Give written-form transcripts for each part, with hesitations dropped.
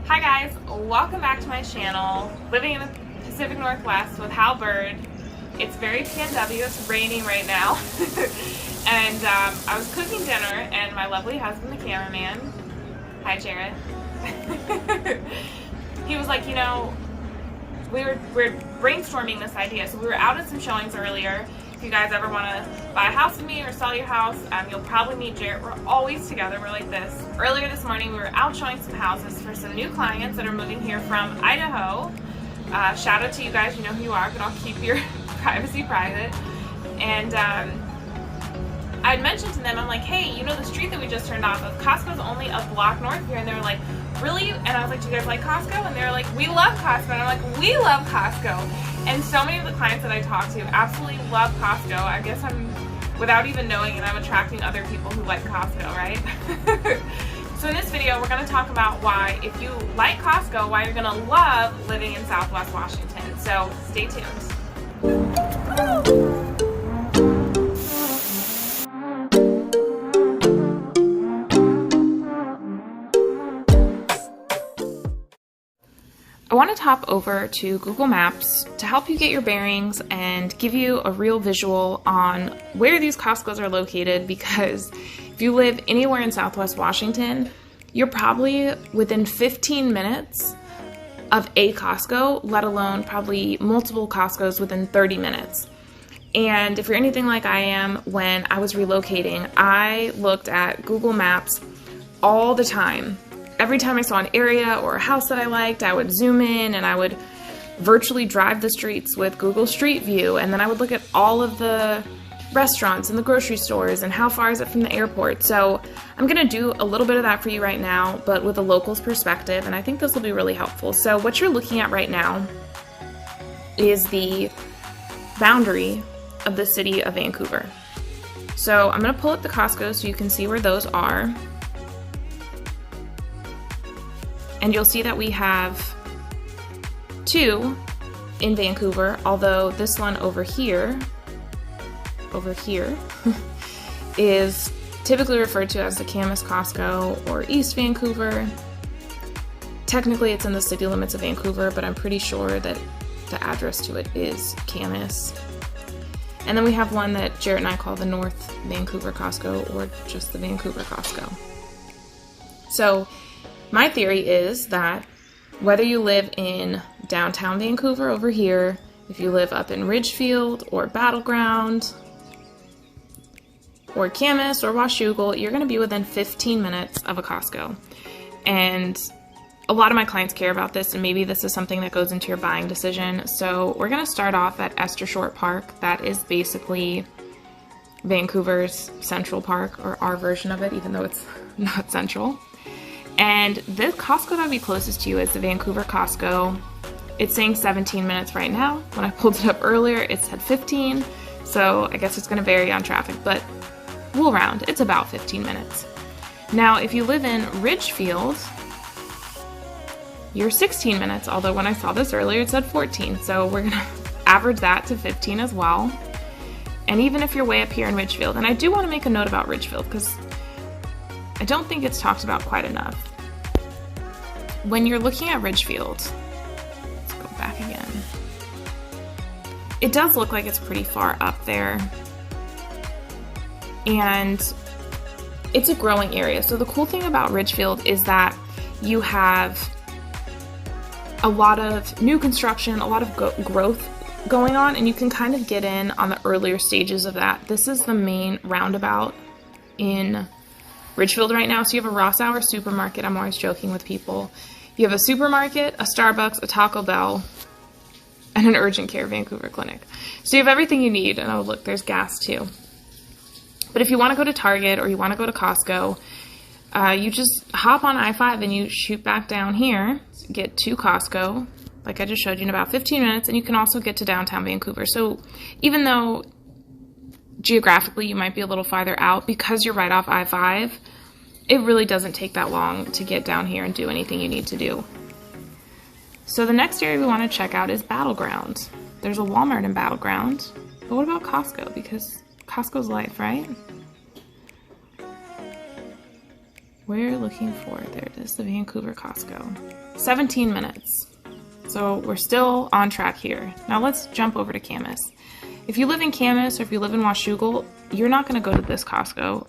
Hi guys, welcome back to my channel, Living in the Pacific Northwest with Hal Byrd. It's very PNW, it's raining right now. And I was cooking dinner and my lovely husband, the cameraman, hi Jared, he was like, you know, we're brainstorming this idea. So we were out at some showings earlier. If you guys ever want to buy a house with me or sell your house, you'll probably meet Jared. We're always together, we're like this. Earlier this morning we were out showing some houses for some new clients that are moving here from Idaho. Shout out to you guys, you know who you are, but I'll keep your privacy private. And I'd mentioned to them, I'm like, hey, you know the street that we just turned off of, Costco's only a block north here. And they were like, really? And I was like, do you guys like Costco? And they were like, we love Costco. And I'm like, we love Costco. And so many of the clients that I talk to absolutely love Costco. I guess I'm, without even knowing it, I'm attracting other people who like Costco, right? So in this video, we're going to talk about why, if you like Costco, why you're going to love living in Southwest Washington. So stay tuned. I want to hop over to Google Maps to help you get your bearings and give you a real visual on where these Costcos are located, because if you live anywhere in Southwest Washington, you're probably within 15 minutes of a Costco, let alone probably multiple Costcos within 30 minutes. And if you're anything like I am, when I was relocating, I looked at Google Maps all the time. Every time I saw an area or a house that I liked, I would zoom in and I would virtually drive the streets with Google Street View, and then I would look at all of the restaurants and the grocery stores and how far is it from the airport. So I'm going to do a little bit of that for you right now, but with a local's perspective, and I think this will be really helpful. So what you're looking at right now is the boundary of the city of Vancouver. So I'm going to pull up the Costco so you can see where those are. And you'll see that we have two in Vancouver, although this one over here is typically referred to as the Camas Costco or East Vancouver. Technically it's in the city limits of Vancouver, but I'm pretty sure that the address to it is Camas. And then we have one that Jared and I call the North Vancouver Costco, or just the Vancouver Costco. So my theory is that whether you live in downtown Vancouver over here, if you live up in Ridgefield or Battleground or Camas or Washougal, you're going to be within 15 minutes of a Costco. And a lot of my clients care about this, and maybe this is something that goes into your buying decision. So we're going to start off at Esther Short Park. That is basically Vancouver's Central Park, or our version of it, even though it's not central. And the Costco that would be closest to you is the Vancouver Costco. It's saying 17 minutes right now. When I pulled it up earlier, it said 15. So I guess it's going to vary on traffic, but we'll round. It's about 15 minutes. Now, if you live in Ridgefield, you're 16 minutes. Although when I saw this earlier, it said 14. So we're going to average that to 15 as well. And even if you're way up here in Ridgefield, and I do want to make a note about Ridgefield because I don't think it's talked about quite enough. When you're looking at Ridgefield, let's go back again. It does look like it's pretty far up there. And it's a growing area. So the cool thing about Ridgefield is that you have a lot of new construction, a lot of growth going on, and you can kind of get in on the earlier stages of that. This is the main roundabout in Ridgefield right now. So you have a Ross Hour supermarket. I'm always joking with people. You have a supermarket, a Starbucks, a Taco Bell, and an urgent care Vancouver clinic. So you have everything you need. And oh, look, there's gas too. But if you want to go to Target or you want to go to Costco, you just hop on I-5 and you shoot back down here, get to Costco, like I just showed you, in about 15 minutes, and you can also get to downtown Vancouver. So even though geographically you might be a little farther out, because you're right off I-5, it really doesn't take that long to get down here and do anything you need to do. So the next area we want to check out is Battleground. There's a Walmart in Battleground, but what about Costco? Because Costco's life, right? We're looking for, there it is, the Vancouver Costco. 17 minutes. So we're still on track here. Now let's jump over to Camas. If you live in Camas or if you live in Washougal, you're not going to go to this Costco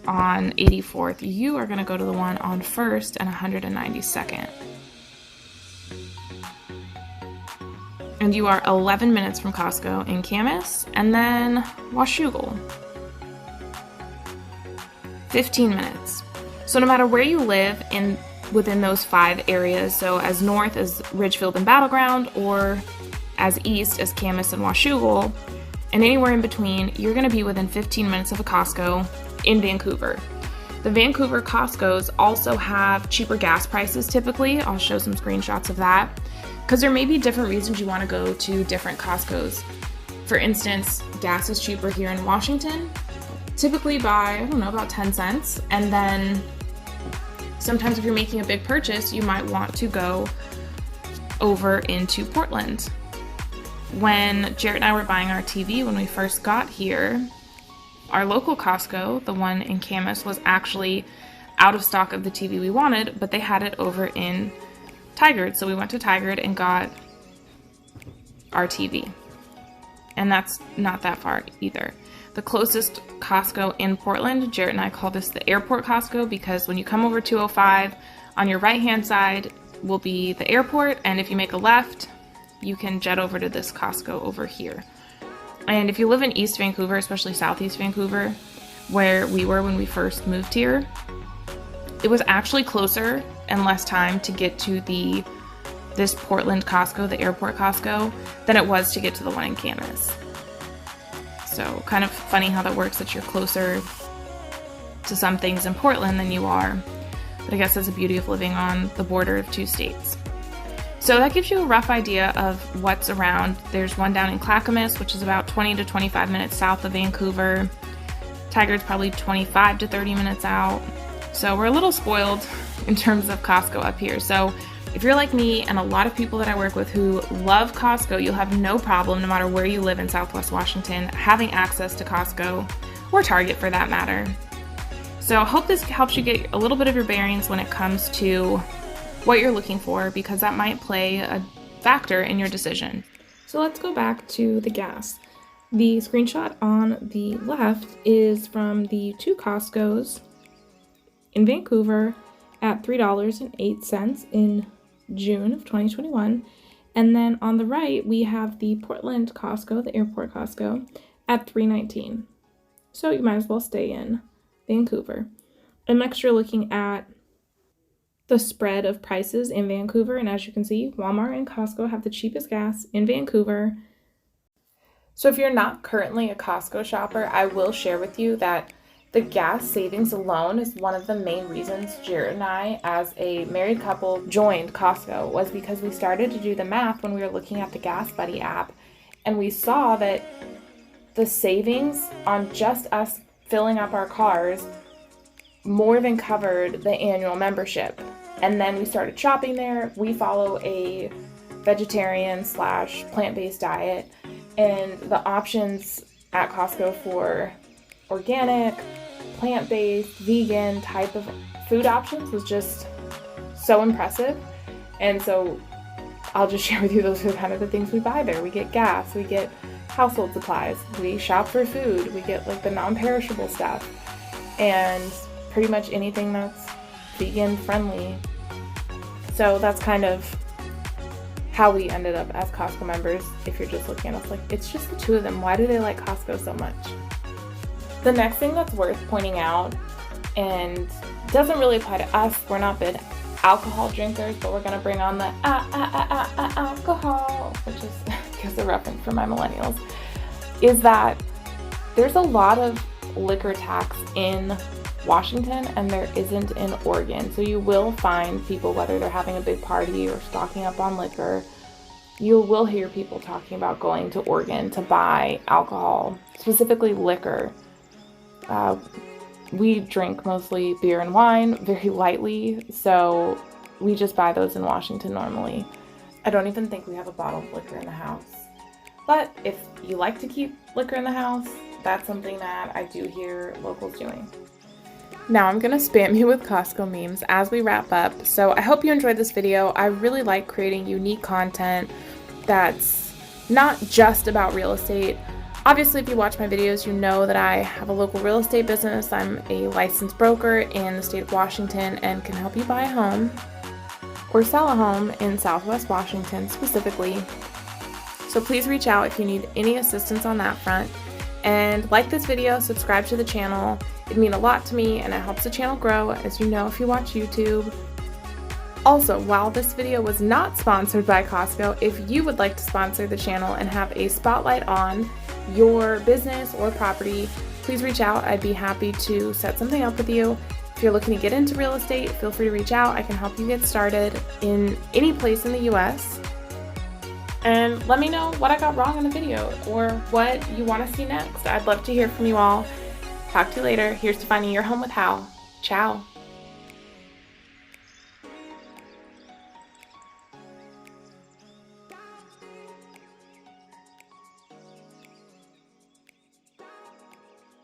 on 84th. You are going to go to the one on 1st and 192nd. And you are 11 minutes from Costco in Camas, and then Washougal, 15 minutes. So no matter where you live within those 5 areas, so as north as Ridgefield and Battleground, or as east as Camas and Washougal, and anywhere in between, you're going to be within 15 minutes of a Costco in Vancouver. The Vancouver Costcos also have cheaper gas prices typically. I'll show some screenshots of that, because there may be different reasons you want to go to different Costcos. For instance, gas is cheaper here in Washington, typically by, about 10 cents. And then sometimes if you're making a big purchase, you might want to go over into Portland. When Jarrett and I were buying our TV when we first got here, our local Costco, the one in Camas, was actually out of stock of the TV we wanted, but they had it over in Tigard. So we went to Tigard and got our TV. And that's not that far either. The closest Costco in Portland, Jarrett and I call this the airport Costco, because when you come over 205, on your right-hand side will be the airport, and if you make a left, you can jet over to this Costco over here. And if you live in East Vancouver, especially Southeast Vancouver, where we were when we first moved here, it was actually closer and less time to get to this Portland Costco, the airport Costco, than it was to get to the one in Camas. So kind of funny how that works, that you're closer to some things in Portland than you are. But I guess that's the beauty of living on the border of 2 states. So that gives you a rough idea of what's around. There's one down in Clackamas, which is about 20 to 25 minutes south of Vancouver. Tigard's probably 25 to 30 minutes out. So we're a little spoiled in terms of Costco up here. So if you're like me and a lot of people that I work with who love Costco, you'll have no problem, no matter where you live in Southwest Washington, having access to Costco, or Target for that matter. So I hope this helps you get a little bit of your bearings when it comes to what you're looking for, because that might play a factor in your decision. So let's go back to the gas. The screenshot on the left is from the 2 Costcos in Vancouver at $3.08 in June of 2021. And then on the right, we have the Portland Costco, the airport Costco, at $3.19. So you might as well stay in Vancouver. And next you're looking at the spread of prices in Vancouver, and as you can see, Walmart and Costco have the cheapest gas in Vancouver. So if you're not currently a Costco shopper, I will share with you that the gas savings alone is one of the main reasons Jarrett and I, as a married couple, joined Costco, was because we started to do the math when we were looking at the Gas Buddy app, and we saw that the savings on just us filling up our cars more than covered the annual membership. And then we started shopping there. We follow a vegetarian / plant-based diet, and the options at Costco for organic, plant-based, vegan type of food options was just so impressive. And so I'll just share with you, those are kind of the things we buy there. We get gas, we get household supplies, we shop for food, we get like the non-perishable stuff, and pretty much anything that's vegan friendly. So that's kind of how we ended up as Costco members. If you're just looking at us like, it's just the 2 of them, why do they like Costco so much? The next thing that's worth pointing out, and doesn't really apply to us, we're not big alcohol drinkers, but we're gonna bring on the alcohol, which is just a reference for my millennials, is that there's a lot of liquor tax in Washington and there isn't in Oregon. So you will find people, whether they're having a big party or stocking up on liquor, you will hear people talking about going to Oregon to buy alcohol, specifically liquor. We drink mostly beer and wine very lightly, so we just buy those in Washington normally. I don't even think we have a bottle of liquor in the house. But if you like to keep liquor in the house, that's something that I do hear locals doing. Now I'm gonna spam you with Costco memes as we wrap up. So I hope you enjoyed this video. I really like creating unique content that's not just about real estate. Obviously, if you watch my videos, you know that I have a local real estate business. I'm a licensed broker in the state of Washington and can help you buy a home or sell a home in Southwest Washington specifically. So please reach out if you need any assistance on that front. And like this video, subscribe to the channel. It'd mean a lot to me and it helps the channel grow, as you know if you watch YouTube. Also, while this video was not sponsored by Costco, if you would like to sponsor the channel and have a spotlight on your business or property, please reach out. I'd be happy to set something up with you. If you're looking to get into real estate, feel free to reach out. I can help you get started in any place in the US. And let me know what I got wrong in the video or what you want to see next. I'd love to hear from you all. Talk to you later. Here's to finding your home with Hal. Ciao.